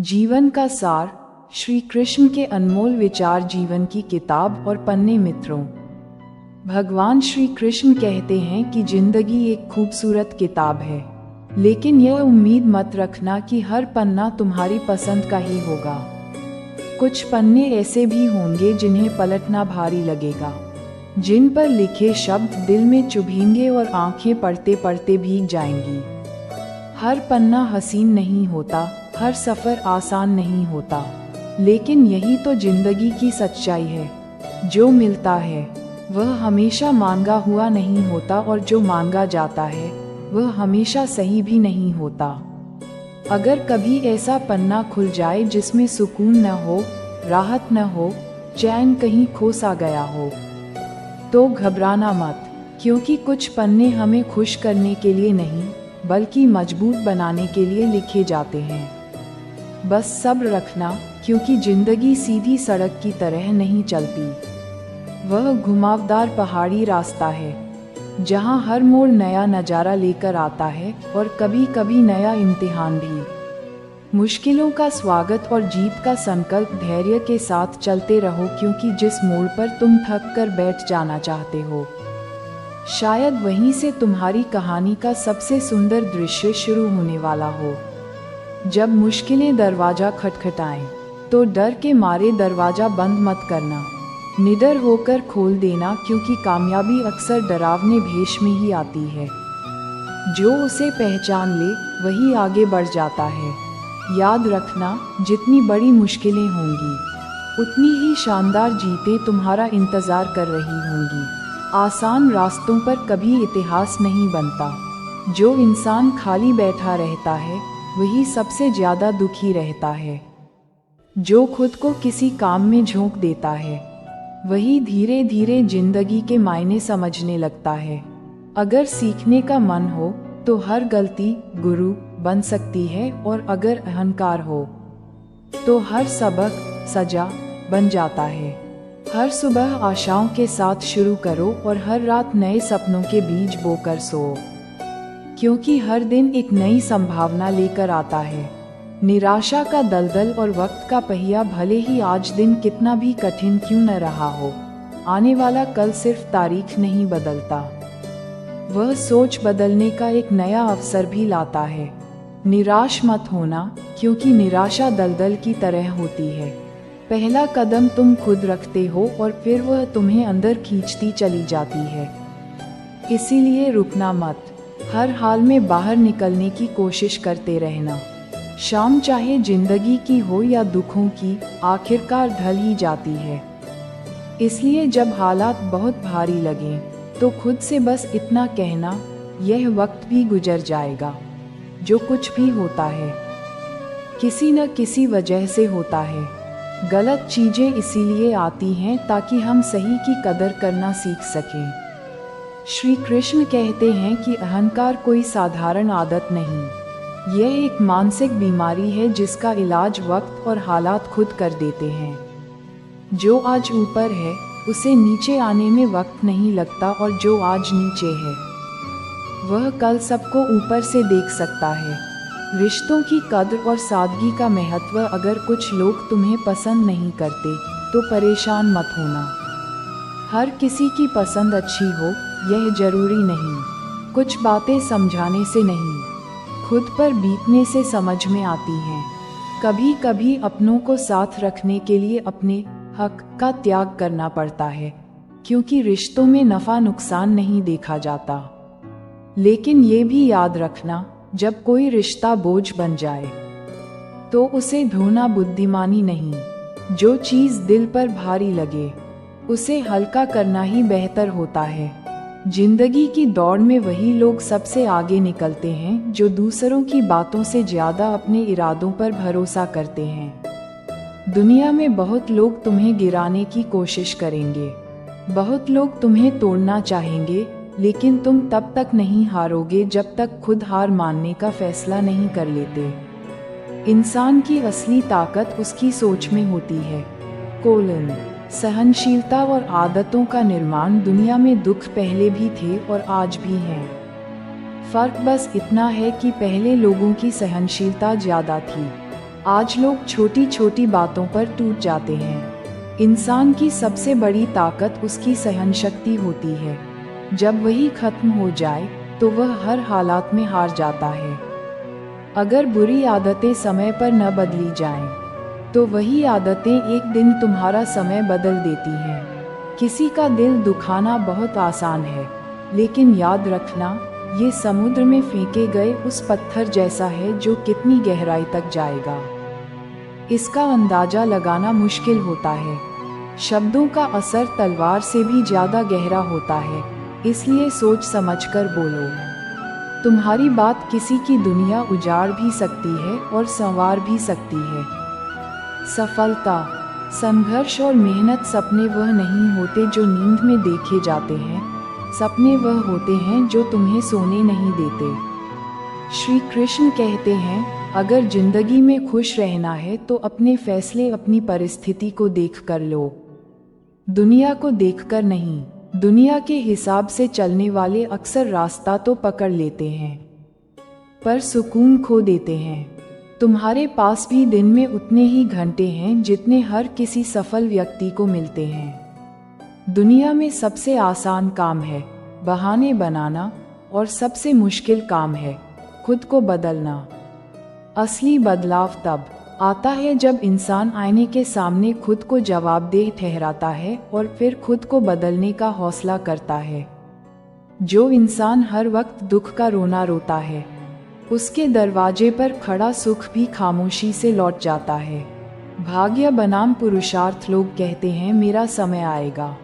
जीवन का सार, श्री कृष्ण के अनमोल विचार, जीवन की किताब और पन्ने। मित्रों, भगवान श्री कृष्ण कहते हैं कि जिंदगी एक खूबसूरत किताब है, लेकिन यह उम्मीद मत रखना कि हर पन्ना तुम्हारी पसंद का ही होगा। कुछ पन्ने ऐसे भी होंगे जिन्हें पलटना भारी लगेगा, जिन पर लिखे शब्द दिल में चुभेंगे और आंखें पढ़ते पढ़ते भीग जाएंगी। हर पन्ना हसीन नहीं होता, हर सफ़र आसान नहीं होता, लेकिन यही तो जिंदगी की सच्चाई है। जो मिलता है वह हमेशा मांगा हुआ नहीं होता, और जो मांगा जाता है वह हमेशा सही भी नहीं होता। अगर कभी ऐसा पन्ना खुल जाए जिसमें सुकून न हो, राहत न हो, चैन कहीं खो सा गया हो, तो घबराना मत, क्योंकि कुछ पन्ने हमें खुश करने के लिए नहीं बल्कि मजबूत बनाने के लिए लिखे जाते हैं। बस सब्र रखना, क्योंकि जिंदगी सीधी सड़क की तरह नहीं चलती। वह घुमावदार पहाड़ी रास्ता है, जहां हर मोड़ नया नज़ारा लेकर आता है और कभी कभी नया इम्तिहान भी। मुश्किलों का स्वागत और जीत का संकल्प धैर्य के साथ चलते रहो, क्योंकि जिस मोड़ पर तुम थक कर बैठ जाना चाहते हो, शायद वहीं से तुम्हारी कहानी का सबसे सुंदर दृश्य शुरू होने वाला हो। जब मुश्किलें दरवाज़ा खटखटाएं, तो डर के मारे दरवाज़ा बंद मत करना, निडर होकर खोल देना, क्योंकि कामयाबी अक्सर डरावने भेष में ही आती है। जो उसे पहचान ले वही आगे बढ़ जाता है। याद रखना, जितनी बड़ी मुश्किलें होंगी, उतनी ही शानदार जीतें तुम्हारा इंतज़ार कर रही होंगी। आसान रास्तों पर कभी इतिहास नहीं बनता। जो इंसान खाली बैठा रहता है वही सबसे ज़्यादा दुखी रहता है। जो खुद को किसी काम में झोंक देता है वही धीरे धीरे जिंदगी के मायने समझने लगता है। अगर सीखने का मन हो तो हर गलती गुरु बन सकती है, और अगर अहंकार हो तो हर सबक सजा बन जाता है। हर सुबह आशाओं के साथ शुरू करो और हर रात नए सपनों के बीज बोकर सो, क्योंकि हर दिन एक नई संभावना लेकर आता है। निराशा का दलदल और वक्त का पहिया भले ही आज दिन कितना भी कठिन क्यों न रहा हो, आने वाला कल सिर्फ तारीख नहीं बदलता, वह सोच बदलने का एक नया अवसर भी लाता है। निराश मत होना, क्योंकि निराशा दलदल की तरह होती है। पहला कदम तुम खुद रखते हो और फिर वह तुम्हें अंदर खींचती चली जाती है। इसीलिए रुकना मत, हर हाल में बाहर निकलने की कोशिश करते रहना। शाम चाहे जिंदगी की हो या दुखों की, आखिरकार ढल ही जाती है। इसलिए जब हालात बहुत भारी लगें तो खुद से बस इतना कहना, यह वक्त भी गुजर जाएगा। जो कुछ भी होता है किसी न किसी वजह से होता है। गलत चीजें इसीलिए आती हैं ताकि हम सही की कदर करना सीख सकें। श्री कृष्ण कहते हैं कि अहंकार कोई साधारण आदत नहीं, यह एक मानसिक बीमारी है जिसका इलाज वक्त और हालात खुद कर देते हैं। जो आज ऊपर है उसे नीचे आने में वक्त नहीं लगता, और जो आज नीचे है वह कल सबको ऊपर से देख सकता है। रिश्तों की कद्र और सादगी का महत्व, अगर कुछ लोग तुम्हें पसंद नहीं करते तो परेशान मत होना। हर किसी की पसंद अच्छी हो यह जरूरी नहीं। कुछ बातें समझाने से नहीं, खुद पर बीतने से समझ में आती हैं। कभी कभी अपनों को साथ रखने के लिए अपने हक का त्याग करना पड़ता है, क्योंकि रिश्तों में नफा नुकसान नहीं देखा जाता। लेकिन ये भी याद रखना, जब कोई रिश्ता बोझ बन जाए तो उसे ढोना बुद्धिमानी नहीं। जो चीज़ दिल पर भारी लगे उसे हल्का करना ही बेहतर होता है। जिंदगी की दौड़ में वही लोग सबसे आगे निकलते हैं जो दूसरों की बातों से ज़्यादा अपने इरादों पर भरोसा करते हैं। दुनिया में बहुत लोग तुम्हें गिराने की कोशिश करेंगे, बहुत लोग तुम्हें तोड़ना चाहेंगे, लेकिन तुम तब तक नहीं हारोगे जब तक खुद हार मानने का फैसला नहीं कर लेते। इंसान की असली ताकत उसकी सोच में होती है। सहनशीलता और आदतों का निर्माण। दुनिया में दुख पहले भी थे और आज भी हैं। फर्क बस इतना है कि पहले लोगों की सहनशीलता ज़्यादा थी, आज लोग छोटी छोटी बातों पर टूट जाते हैं। इंसान की सबसे बड़ी ताकत उसकी सहन शक्ति होती है। जब वही खत्म हो जाए तो वह हर हालात में हार जाता है। अगर बुरी आदतें समय पर न बदली जाएं, तो वही आदतें एक दिन तुम्हारा समय बदल देती हैं। किसी का दिल दुखाना बहुत आसान है, लेकिन याद रखना, ये समुद्र में फेंके गए उस पत्थर जैसा है जो कितनी गहराई तक जाएगा, इसका अंदाजा लगाना मुश्किल होता है। शब्दों का असर तलवार से भी ज्यादा गहरा होता है, इसलिए सोच समझकर बोलो। तुम्हारी बात किसी की दुनिया उजाड़ भी सकती है और संवार भी सकती है। सफलता, संघर्ष और मेहनत सपने वह नहीं होते जो नींद में देखे जाते हैं। सपने वह होते हैं जो तुम्हें सोने नहीं देते। श्री कृष्ण कहते हैं, अगर जिंदगी में खुश रहना है तो अपने फैसले अपनी परिस्थिति को देखकर लो, दुनिया को देखकर नहीं। दुनिया के हिसाब से चलने वाले अक्सर रास्ता तो पकड़ लेते हैं, पर सुकून खो देते हैं। तुम्हारे पास भी दिन में उतने ही घंटे हैं जितने हर किसी सफल व्यक्ति को मिलते हैं। दुनिया में सबसे आसान काम है बहाने बनाना, और सबसे मुश्किल काम है खुद को बदलना। असली बदलाव तब आता है जब इंसान आईने के सामने खुद को जवाबदेह ठहराता है और फिर खुद को बदलने का हौसला करता है। जो इंसान हर वक्त दुख का रोना रोता है, उसके दरवाजे पर खड़ा सुख भी खामोशी से लौट जाता है। भाग्य बनाम पुरुषार्थ, लोग कहते हैं मेरा समय आएगा,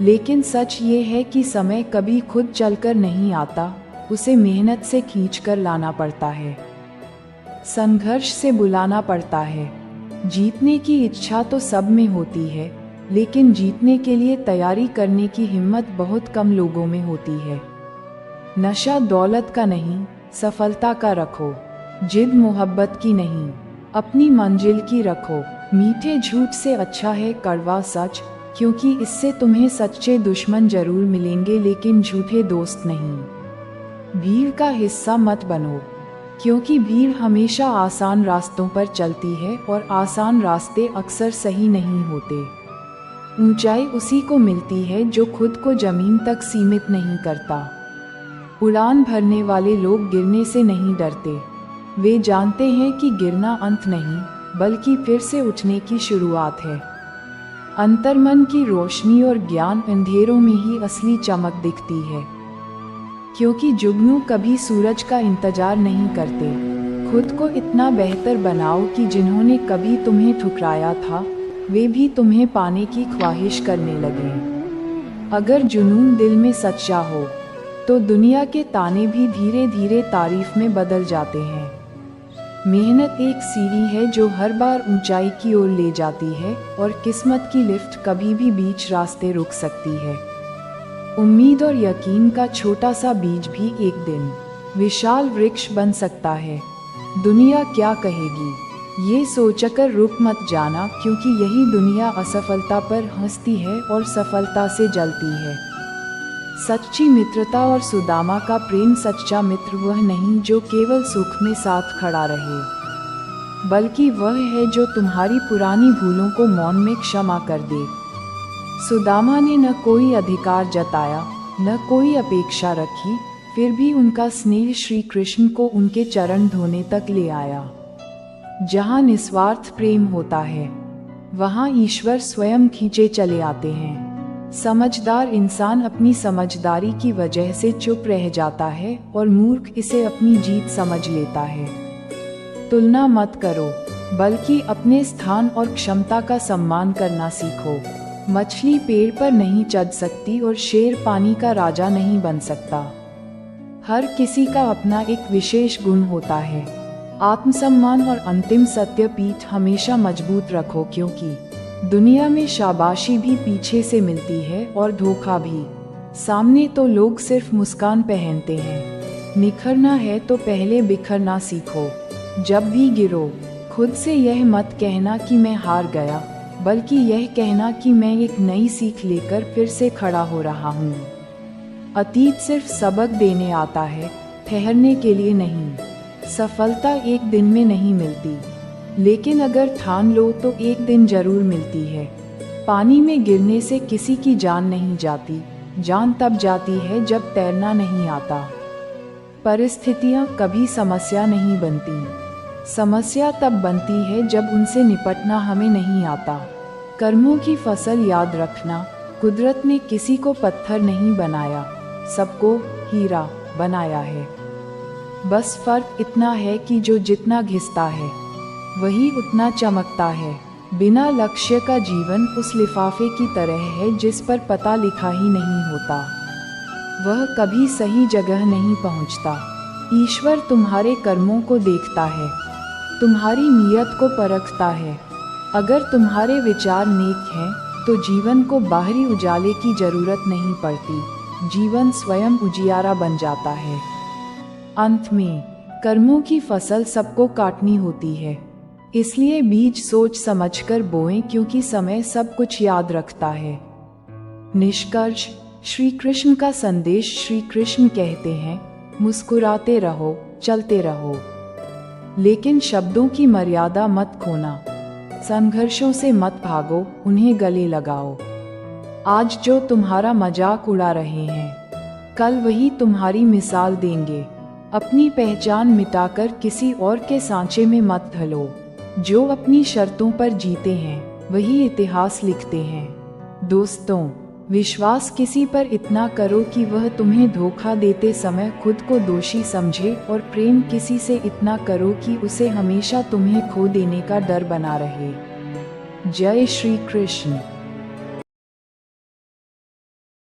लेकिन सच ये है कि समय कभी खुद चलकर नहीं आता, उसे मेहनत से खींचकर लाना पड़ता है, संघर्ष से बुलाना पड़ता है। जीतने की इच्छा तो सब में होती है, लेकिन जीतने के लिए तैयारी करने की हिम्मत बहुत कम लोगों में होती है। नशा दौलत का नहीं, सफलता का रखो। जिद मोहब्बत की नहीं, अपनी मंजिल की रखो। मीठे झूठ से अच्छा है कड़वा सच, क्योंकि इससे तुम्हें सच्चे दुश्मन जरूर मिलेंगे लेकिन झूठे दोस्त नहीं। भीड़ का हिस्सा मत बनो, क्योंकि भीड़ हमेशा आसान रास्तों पर चलती है और आसान रास्ते अक्सर सही नहीं होते। ऊंचाई उसी को मिलती है जो खुद को जमीन तक सीमित नहीं करता। उड़ान भरने वाले लोग गिरने से नहीं डरते, वे जानते हैं कि गिरना अंत नहीं बल्कि फिर से उठने की शुरुआत है। अंतर्मन की रोशनी और ज्ञान अंधेरों में ही असली चमक दिखती है, क्योंकि जुगनू कभी सूरज का इंतजार नहीं करते। खुद को इतना बेहतर बनाओ कि जिन्होंने कभी तुम्हें ठुकराया था, वे भी तुम्हें पाने की ख्वाहिश करने लगे। अगर जुनून दिल में सच्चा हो, तो दुनिया के ताने भी धीरे धीरे तारीफ में बदल जाते हैं। मेहनत एक सीढ़ी है जो हर बार ऊंचाई की ओर ले जाती है, और किस्मत की लिफ्ट कभी भी बीच रास्ते रुक सकती है। उम्मीद और यकीन का छोटा सा बीज भी एक दिन विशाल वृक्ष बन सकता है। दुनिया क्या कहेगी, ये सोचकर रुक मत जाना, क्योंकि यही दुनिया असफलता पर हंसती है और सफलता से जलती है। सच्ची मित्रता और सुदामा का प्रेम, सच्चा मित्र वह नहीं जो केवल सुख में साथ खड़ा रहे, बल्कि वह है जो तुम्हारी पुरानी भूलों को मौन में क्षमा कर दे। सुदामा ने न कोई अधिकार जताया, न कोई अपेक्षा रखी, फिर भी उनका स्नेह श्री कृष्ण को उनके चरण धोने तक ले आया। जहाँ निस्वार्थ प्रेम होता है, वहाँ ईश्वर स्वयं खींचे चले आते हैं। समझदार इंसान अपनी समझदारी की वजह से चुप रह जाता है और मूर्ख इसे अपनी जीत समझ लेता है। तुलना मत करो, बल्कि अपने स्थान और क्षमता का सम्मान करना सीखो। मछली पेड़ पर नहीं चढ़ सकती और शेर पानी का राजा नहीं बन सकता। हर किसी का अपना एक विशेष गुण होता है। आत्मसम्मान और अंतिम सत्य पीठ हमेशा मजबूत रखो, क्योंकि दुनिया में शाबाशी भी पीछे से मिलती है और धोखा भी। सामने तो लोग सिर्फ मुस्कान पहनते हैं। निखरना है तो पहले बिखरना सीखो। जब भी गिरो, खुद से यह मत कहना कि मैं हार गया, बल्कि यह कहना कि मैं एक नई सीख लेकर फिर से खड़ा हो रहा हूँ। अतीत सिर्फ सबक देने आता है, ठहरने के लिए नहीं। सफलता एक दिन में नहीं मिलती, लेकिन अगर ठान लो तो एक दिन जरूर मिलती है। पानी में गिरने से किसी की जान नहीं जाती, जान तब जाती है जब तैरना नहीं आता। परिस्थितियाँ कभी समस्या नहीं बनती, समस्या तब बनती है जब उनसे निपटना हमें नहीं आता। कर्मों की फसल याद रखना, कुदरत ने किसी को पत्थर नहीं बनाया, सबको हीरा बनाया है। बस फर्क इतना है कि जो जितना घिसता है वही उतना चमकता है। बिना लक्ष्य का जीवन उस लिफाफे की तरह है जिस पर पता लिखा ही नहीं होता, वह कभी सही जगह नहीं पहुंचता। ईश्वर तुम्हारे कर्मों को देखता है, तुम्हारी नीयत को परखता है। अगर तुम्हारे विचार नेक हैं तो जीवन को बाहरी उजाले की जरूरत नहीं पड़ती, जीवन स्वयं उजियारा बन जाता है। अंत में कर्मों की फसल सबको काटनी होती है, इसलिए बीज सोच समझकर बोएं, क्योंकि समय सब कुछ याद रखता है। निष्कर्ष, श्री कृष्ण का संदेश। श्री कृष्ण कहते हैं, मुस्कुराते रहो, चलते रहो, लेकिन शब्दों की मर्यादा मत खोना। संघर्षों से मत भागो, उन्हें गले लगाओ। आज जो तुम्हारा मजाक उड़ा रहे हैं, कल वही तुम्हारी मिसाल देंगे। अपनी पहचान मिटाकर किसी और के सांचे में मत ढलो। जो अपनी शर्तों पर जीते हैं वही इतिहास लिखते हैं। दोस्तों, विश्वास किसी पर इतना करो कि वह तुम्हें धोखा देते समय खुद को दोषी समझे, और प्रेम किसी से इतना करो कि उसे हमेशा तुम्हें खो देने का डर बना रहे। जय श्री कृष्ण।